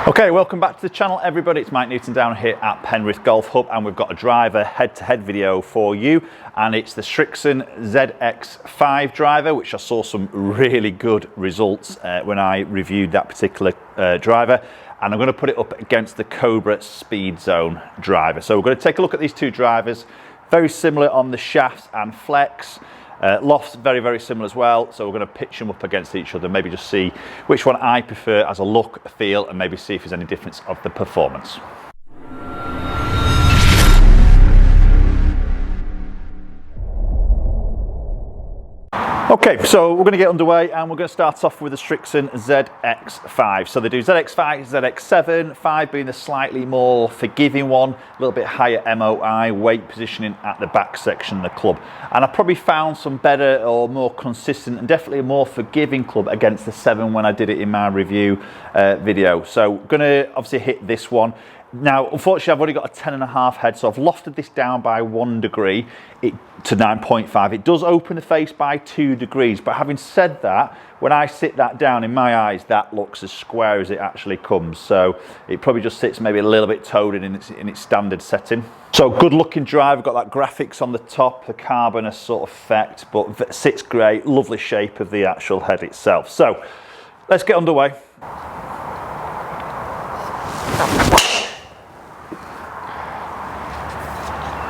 Okay, welcome back to the channel everybody. It's Mike Newton down here at Penrith Golf Hub, and we've got a driver head-to-head video for you, and it's the Srixon ZX5 Driver, which I saw some really good results when I reviewed that particular driver, and I'm going to put it up against the Cobra Speedzone Driver. So we're going to take a look at these two drivers, very similar on the shafts and flex. Lofts very similar as well, so we're going to pitch them up against each other, maybe just see which one I prefer as a look, a feel, and maybe see if there's any difference of the performance. Okay, so we're going to get underway and we're going to start off with the Srixon ZX5. So they do ZX5, ZX7, 5 being the slightly more forgiving one, a little bit higher MOI, weight positioning at the back section of the club. And I probably found some better or more consistent and definitely a more forgiving club against the 7 when I did it in my review video. So going to obviously hit this one. Now, unfortunately, I've only got a 10.5 head, so I've lofted this down by 1 degree to 9.5. It does open the face by 2 degrees, but having said that, when I sit that down, in my eyes, that looks as square as it actually comes. So it probably just sits maybe a little bit toed in its standard setting. So good looking drive, got that graphics on the top, the carbon sort of effect, but sits great, lovely shape of the actual head itself. So let's get underway.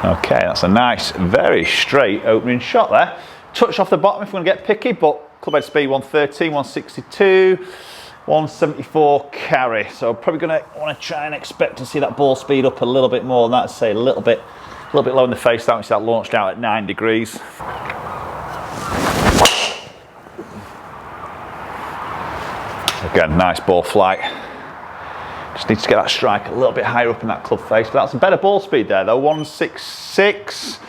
Okay, that's a nice, very straight opening shot there. Touch off the bottom if we're going to get picky, but clubhead speed 113, 162, 174 carry. So probably going to want to try and expect to see that ball speed up a little bit more than that. Say a little bit low in the face. That was that launched out at 9 degrees. Again, nice ball flight. Just need to get that strike a little bit higher up in that club face, but that's a better ball speed there though. 166,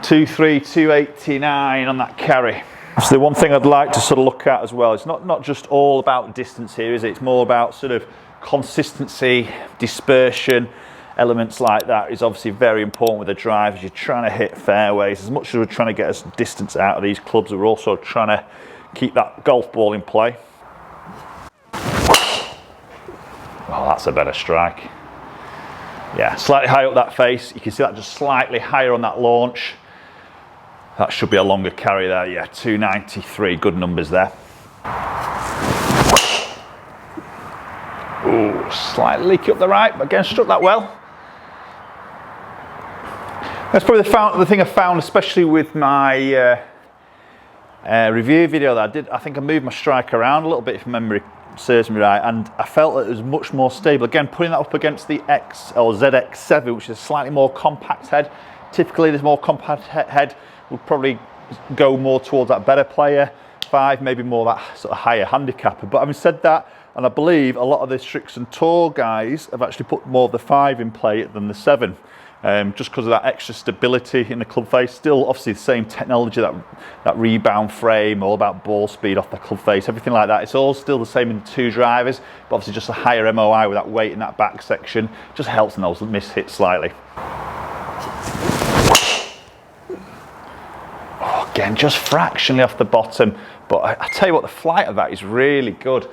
23, 289 on that carry. So the one thing I'd like to sort of look at as well, it's not just all about distance here, is it? It's more about sort of consistency, dispersion, elements like that is obviously very important with a drive as you're trying to hit fairways. As much as we're trying to get us distance out of these clubs, we're also trying to keep that golf ball in play. Oh, that's a better strike. Yeah, slightly high up that face. You can see that just slightly higher on that launch. That should be a longer carry there. Yeah, 293, good numbers there. Ooh, slightly leaky up the right, but again, struck that well. That's probably the thing I found, especially with my review video that I did. I think I moved my strike around a little bit if memory serves me right, and I felt that it was much more stable. Again, putting that up against the ZX7, which is a slightly more compact head. Typically, this more compact head would probably go more towards that better player 5, maybe more that sort of higher handicapper. But having said that, and I believe a lot of the Srixon Tour guys have actually put more of the 5 in play than the 7. Just because of that extra stability in the club face. Still obviously the same technology, that rebound frame, all about ball speed off the club face, everything like that. It's all still the same in the 2 drivers, but obviously just a higher MOI with that weight in that back section just helps in those miss hits slightly. Oh, again, just fractionally off the bottom, but I tell you what, the flight of that is really good.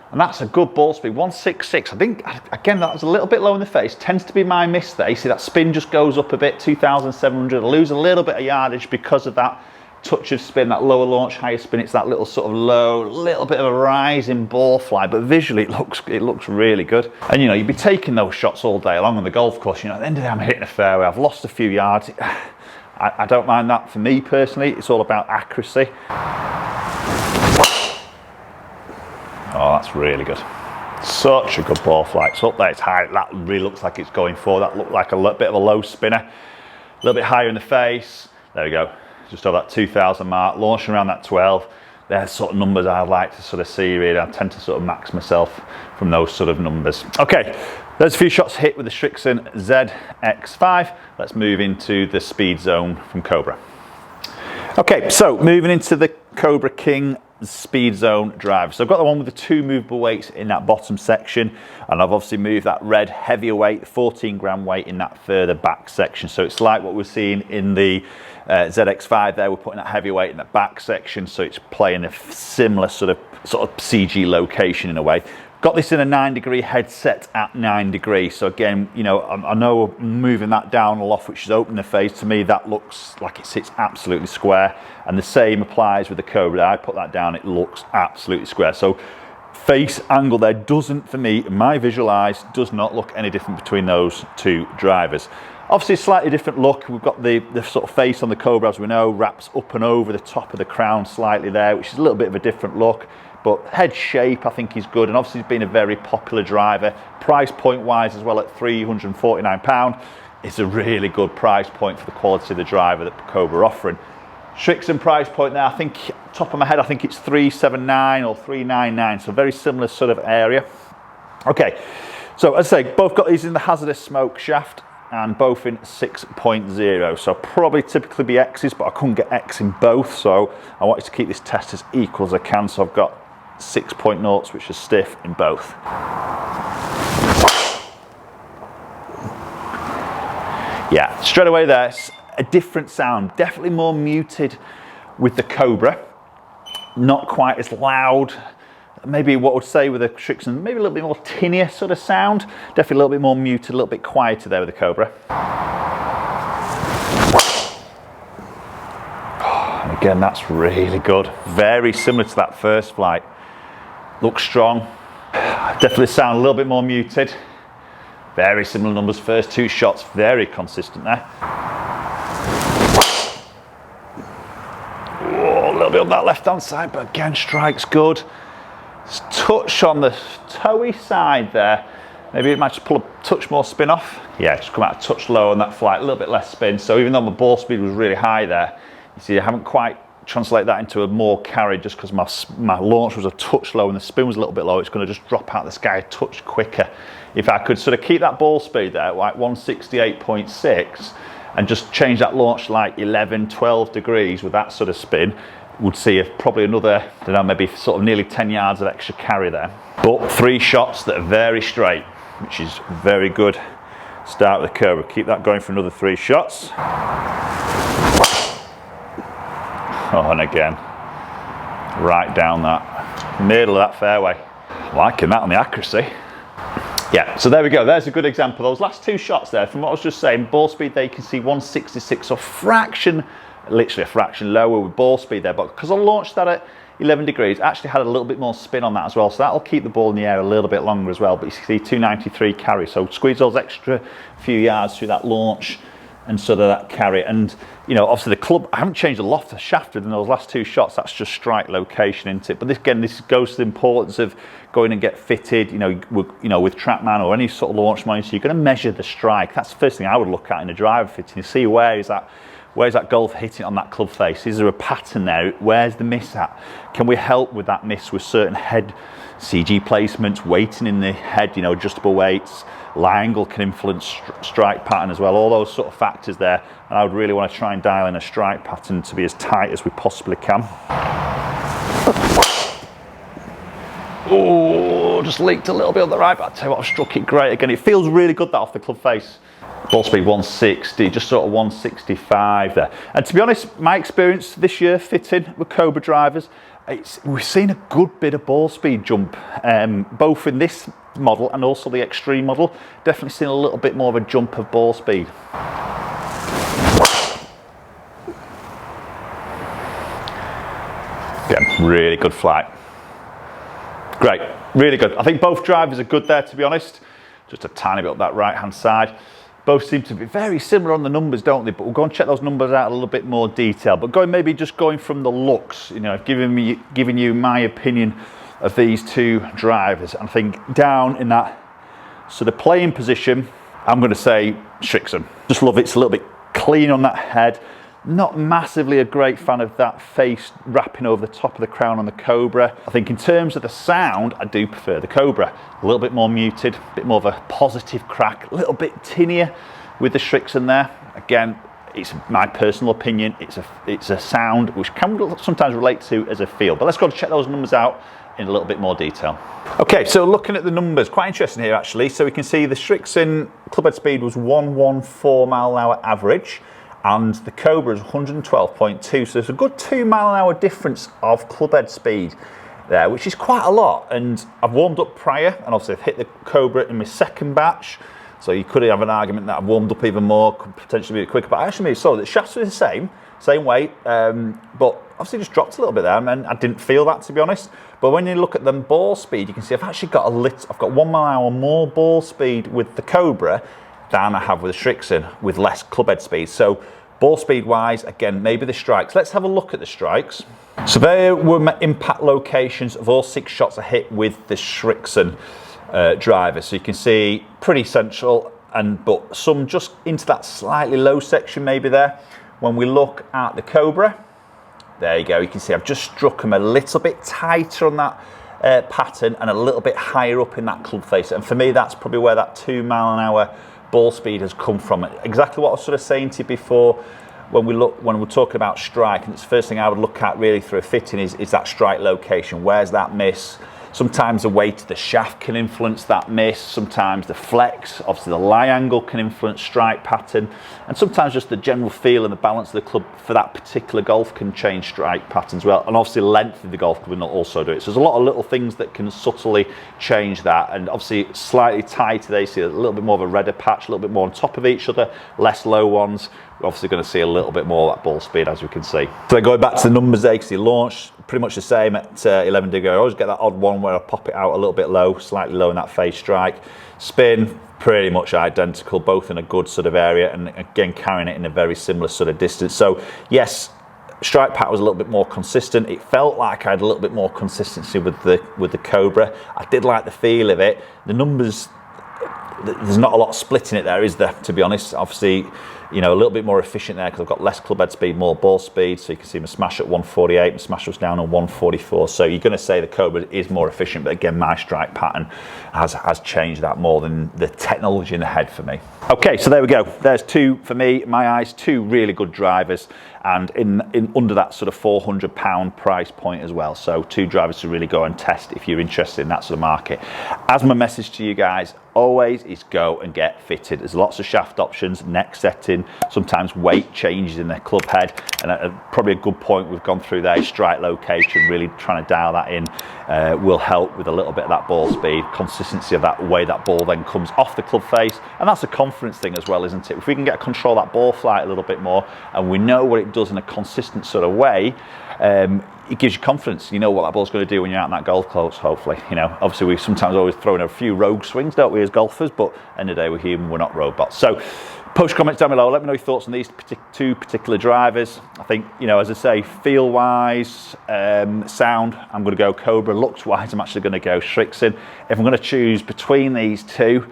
And that's a good ball speed, 166. I think, again, that was a little bit low in the face. Tends to be my miss there. You see that spin just goes up a bit, 2,700. I lose a little bit of yardage because of that touch of spin, that lower launch, higher spin. It's that little sort of low, little bit of a rising ball fly, but visually it looks really good. And you know, you'd be taking those shots all day long on the golf course. You know, at the end of the day, I'm hitting a fairway. I've lost a few yards. I don't mind that for me personally. It's all about accuracy. Oh, that's really good. Such a good ball flight. It's up there, it's high. That really looks like it's going forward. That looked like a bit of a low spinner. A little bit higher in the face. There we go. Just over that 2,000 mark. Launching around that 12. They're sort of numbers I'd like to sort of see really. I tend to sort of max myself from those sort of numbers. Okay, there's a few shots hit with the Srixon ZX5. Let's move into the Speedzone from Cobra. Okay, so moving into the Cobra King SpeedZone Driver. So I've got the one with the 2 movable weights in that bottom section, and I've obviously moved that red heavier weight, 14 gram weight in that further back section. So it's like what we're seeing in the ZX5 there. We're putting that heavier weight in the back section, so it's playing a similar sort of CG location in a way. Got this in a 9-degree headset at 9 degrees. So again, you know, I know moving that down a lot, which is opening the face, to me that looks like it sits absolutely square. And the same applies with the Cobra. I put that down, it looks absolutely square. So face angle there doesn't, for me, my visual eyes, does not look any different between those two drivers. Obviously a slightly different look. We've got the sort of face on the Cobra, as we know, wraps up and over the top of the crown slightly there, which is a little bit of a different look. But head shape, I think, is good, and obviously he's been a very popular driver. Price point wise as well, at £349, it's a really good price point for the quality of the driver that Cobra are offering. Srixon price point there, I think, top of my head, I think it's £379 or £399, so very similar sort of area. Okay, so as I say, both got these in the hazardous smoke shaft and both in 6.0, so probably typically be X's, but I couldn't get X in both, so I wanted to keep this test as equal as I can, so I've got 6.0s, which is stiff in both. Yeah, straight away there's a different sound, definitely more muted with the Cobra, not quite as loud. Maybe what I would say with the Srixon, maybe a little bit more tinnier sort of sound, definitely a little bit more muted, a little bit quieter there with the Cobra. And again, that's really good, very similar to that first flight. Looks strong, definitely sound a little bit more muted. Very similar numbers, first two shots, very consistent there. Oh, a little bit on that left hand side, but again, strike's good. Touch on the toey side there. Maybe it might just pull a touch more spin off. Yeah, just come out a touch low on that flight, a little bit less spin. So even though my ball speed was really high there, you see I haven't quite translated that into a more carry just because my launch was a touch low and the spin was a little bit low. It's going to just drop out the sky a touch quicker. If I could sort of keep that ball speed there, like 168.6, and just change that launch to like 11, 12 degrees with that sort of spin, would see probably another, I don't know, maybe sort of nearly 10 yards of extra carry there. But 3 shots that are very straight, which is very good. Start with the Cobra, keep that going for another 3 shots. Oh, and again, right down that middle of that fairway. Liking that on the accuracy. Yeah, so there we go, there's a good example. Those last 2 shots there, from what I was just saying, ball speed there you can see 166, or fraction, literally a fraction lower with ball speed there, but because I launched that at 11 degrees, I actually had a little bit more spin on that as well, so that'll keep the ball in the air a little bit longer as well. But you see 293 carry, so squeeze those extra few yards through that launch and sort of that carry. And you know, obviously the club, I haven't changed the loft or shafted in those last 2 shots, that's just strike location, isn't it? But this, again, this goes to the importance of going and get fitted, you know, with TrackMan or any sort of launch monitor. You're going to measure the strike. That's the first thing I would look at in a driver fitting, see where's that golf hitting on that club face? Is there a pattern there? Where's the miss at? Can we help with that miss with certain head CG placements, weighting in the head, you know, adjustable weights, lie angle can influence strike pattern as well, all those sort of factors there. And I would really want to try and dial in a strike pattern to be as tight as we possibly can. Oh, just leaked a little bit on the right, but I'll tell you what, I've struck it great again. It feels really good that off the club face. Ball speed 160, just sort of 165 there. And to be honest, my experience this year fitting with Cobra drivers, we've seen a good bit of ball speed jump, both in this model and also the Extreme model. Definitely seen a little bit more of a jump of ball speed. Again, really good flight. Great, really good. I think both drivers are good there, to be honest. Just a tiny bit up that right hand side. Both seem to be very similar on the numbers, don't they? But we'll go and check those numbers out a little bit more detail. But maybe just going from the looks, you know, giving you my opinion of these 2 drivers. I think down in that sort of playing position, I'm going to say Srixon. Just love it. It's a little bit clean on that head. Not massively a great fan of that face wrapping over the top of the crown on the Cobra. I think in terms of the sound, I do prefer the Cobra. A little bit more muted, a bit more of a positive crack, a little bit tinnier with the Srixon there. Again, it's my personal opinion. It's a sound which can sometimes relate to as a feel. But let's go and check those numbers out in a little bit more detail. Okay, so looking at the numbers, quite interesting here actually. So we can see the Srixon clubhead speed was 114 mile an hour average, and the Cobra is 112.2, so there's a good 2 mile an hour difference of clubhead speed. there, which is quite a lot. And I've warmed up prior, and obviously I've hit the Cobra in my second batch. So you could have an argument that I've warmed up even more, could potentially be a bit quicker, but I actually moved slower. The shafts were the same weight, but obviously just dropped a little bit there, and I didn't feel that, to be honest. But when you look at the ball speed, you can see I've actually got I've got 1 mile an hour more ball speed with the Cobra than I have with the Srixon, with less club head speed. So ball speed wise, again, maybe the strikes. Let's have a look at the strikes. So there were my impact locations of all 6 shots I hit with the Srixon driver. So you can see pretty central, but some just into that slightly low section maybe there. When we look at the Cobra, there you go, you can see I've just struck them a little bit tighter on that pattern and a little bit higher up in that club face. And for me, that's probably where that 2 mile an hour ball speed has come from. Exactly what I was sort of saying to you before when we're talking about strike, and it's the first thing I would look at really through a fitting is that strike location. Where's that miss? Sometimes the weight of the shaft can influence that miss. Sometimes the flex, obviously the lie angle, can influence strike pattern. And sometimes just the general feel and the balance of the club for that particular golf can change strike patterns as well. And obviously the length of the golf club will also do it. So there's a lot of little things that can subtly change that. And obviously slightly tighter, they see a little bit more of a redder patch, a little bit more on top of each other, less low ones. We're obviously going to see a little bit more of that ball speed, as we can see. So going back to the numbers there, you can see launch pretty much the same at 11 degree. I always get that odd one where I pop it out a little bit low, slightly low in that face strike. Spin, pretty much identical, both in a good sort of area, and again carrying it in a very similar sort of distance. So yes, strike pattern was a little bit more consistent. It felt like I had a little bit more consistency with the Cobra. I did like the feel of it. The numbers, there's not a lot of splitting it there, is there, to be honest? Obviously, you know, a little bit more efficient there because I've got less club head speed, more ball speed. So you can see my smash at 148, my smash was down on 144. So you're going to say the Cobra is more efficient, but again, my strike pattern has changed that more than the technology in the head for me. Okay, so there we go. There's two, for me, my eyes, two really good drivers, and in under that sort of £400 price point as well. So two drivers to really go and test if you're interested in that sort of market. As my message to you guys always is, go and get fitted. There's lots of shaft options, neck setting, sometimes weight changes in the club head, and probably a good point we've gone through there, strike location, really trying to dial that in will help with a little bit of that ball speed, consistency of that way that ball then comes off the club face, and that's a confidence thing as well, isn't it? If we can get control that ball flight a little bit more, and we know what it does in a consistent sort of way, it gives you confidence. You know what that ball's going to do when you're out in that golf course, hopefully. You know, obviously we sometimes always throw in a few rogue swings, don't we, as golfers, but end of the day we're human, we're not robots. So post comments down below, let me know your thoughts on these two particular drivers. I think, you know, as I say, feel wise, sound, I'm going to go Cobra. Looks wise, I'm actually going to go Srixon. If I'm going to choose between these two,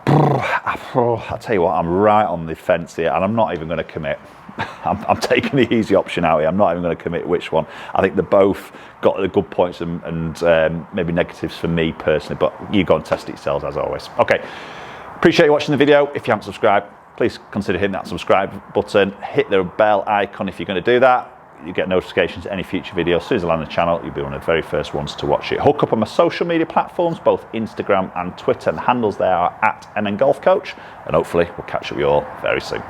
I'll tell you what, I'm right on the fence here, and I'm not even going to commit. I'm taking the easy option out here. I'm not even going to commit which one. I think they're both got the good points and maybe negatives for me personally, but you go and test it yourselves as always. Okay, appreciate you watching the video. If you haven't subscribed, please consider hitting that subscribe button. Hit the bell icon if you're going to do that. You get notifications to any future videos. As soon as I land the channel, you'll be one of the very first ones to watch it. Hook up on my social media platforms, both Instagram and Twitter, and the handles there are @MNGolfCoach, and hopefully we'll catch up with you all very soon.